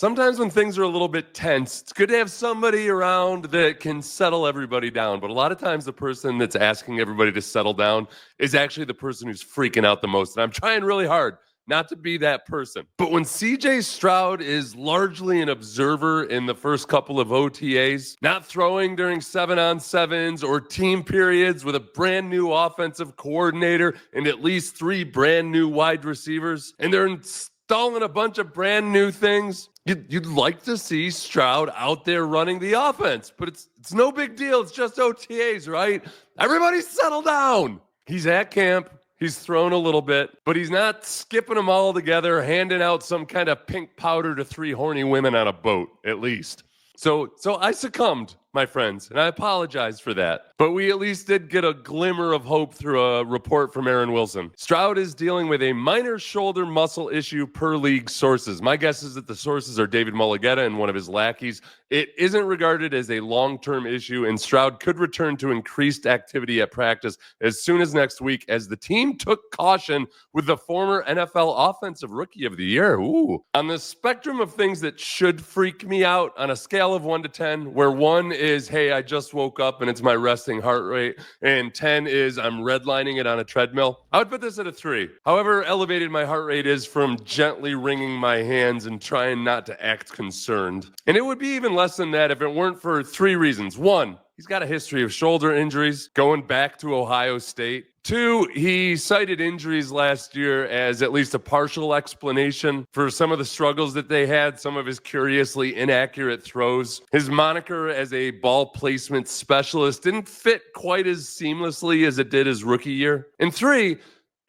Sometimes when things are a little bit tense, it's good to have somebody around that can settle everybody down. But a lot of times the person that's asking everybody to settle down is actually the person who's freaking out the most. And I'm trying really hard not to be that person. But when C.J. Stroud is largely an observer in the first couple of OTAs, not throwing during 7-on-7s or team periods with a brand new offensive coordinator and at least 3 brand new wide receivers, and they're installing a bunch of brand new things, you'd like to see Stroud out there running the offense. But it's no big deal. It's just OTAs, right? Everybody settle down. He's at camp. He's thrown a little bit, but he's not skipping them all together, handing out some kind of pink powder to 3 horny women on a boat, at least. So I succumbed, my friends, and I apologize for that. But we at least did get a glimmer of hope through a report from Aaron Wilson. Stroud is dealing with a minor shoulder muscle issue per league sources. My guess is that the sources are David Mulligetta and one of his lackeys. It isn't regarded as a long-term issue, and Stroud could return to increased activity at practice as soon as next week, as the team took caution with the former NFL Offensive Rookie of the Year. Ooh. On the spectrum of things that should freak me out on a scale of 1 to 10, where 1 is, hey, I just woke up and it's my resting heart rate, and 10 is I'm redlining it on a treadmill, I would put this at a 3. However elevated my heart rate is from gently wringing my hands and trying not to act concerned. And it would be even less than that if it weren't for 3 reasons. 1, he's got a history of shoulder injuries going back to Ohio State. 2, he cited injuries last year as at least a partial explanation for some of the struggles that they had, some of his curiously inaccurate throws. His moniker as a ball placement specialist didn't fit quite as seamlessly as it did his rookie year. And 3,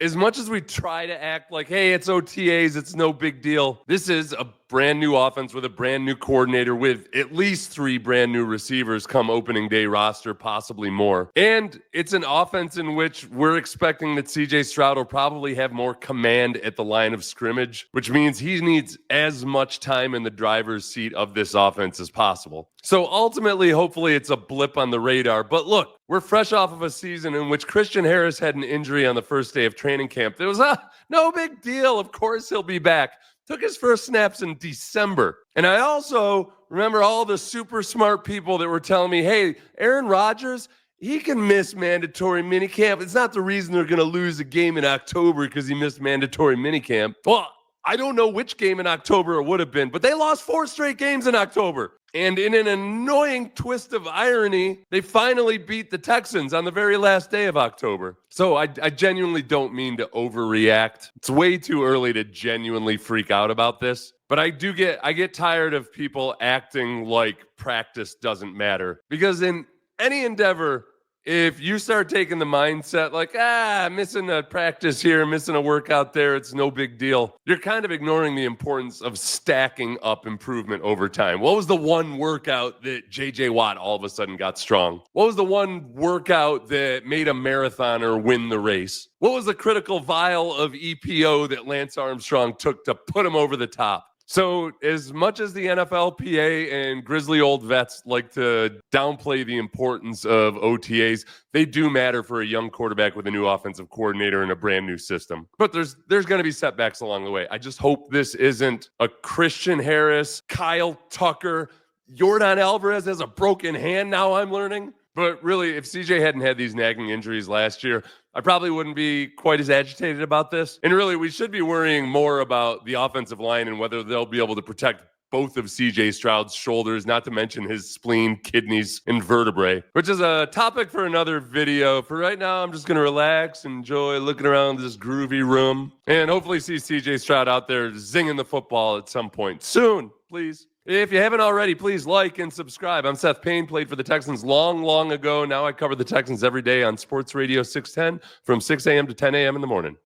as much as we try to act like, hey, it's OTAs, it's no big deal, this is a brand new offense with a brand new coordinator with at least 3 brand new receivers come opening day roster, possibly more. And it's an offense in which we're expecting that C.J. Stroud will probably have more command at the line of scrimmage, which means he needs as much time in the driver's seat of this offense as possible. So ultimately, hopefully it's a blip on the radar. But look, we're fresh off of a season in which Christian Harris had an injury on the first day of training camp. There was no big deal. Of course he'll be back. Took his first snaps in December. And I also remember all the super smart people that were telling me, hey, Aaron Rodgers, he can miss mandatory minicamp. It's not the reason they're going to lose a game in October because he missed mandatory minicamp. Well, I don't know which game in October it would have been, but they lost 4 straight games in October. And in an annoying twist of irony, they finally beat the Texans on the very last day of October. So I genuinely don't mean to overreact. It's way too early to genuinely freak out about this. But I get tired of people acting like practice doesn't matter. Because in any endeavor, if you start taking the mindset like, missing a practice here, missing a workout there, it's no big deal, you're kind of ignoring the importance of stacking up improvement over time. What was the one workout that J.J. Watt all of a sudden got strong? What was the one workout that made a marathoner win the race? What was the critical vial of EPO that Lance Armstrong took to put him over the top? So as much as the NFLPA and grizzly old vets like to downplay the importance of OTAs, they do matter for a young quarterback with a new offensive coordinator and a brand new system. But there's going to be setbacks along the way. I just hope this isn't a Christian Harris, Kyle Tucker, Yordan Alvarez has a broken hand now, I'm learning. But really, if CJ hadn't had these nagging injuries last year, I probably wouldn't be quite as agitated about this. And really, we should be worrying more about the offensive line and whether they'll be able to protect both of CJ Stroud's shoulders, not to mention his spleen, kidneys, and vertebrae, which is a topic for another video. For right now, I'm just going to relax, enjoy looking around this groovy room, and hopefully see CJ Stroud out there zinging the football at some point soon, please. If you haven't already, please like and subscribe. I'm Seth Payne, played for the Texans long ago. Now I cover the Texans every day on Sports Radio 610 from 6 a.m. to 10 a.m. in the morning.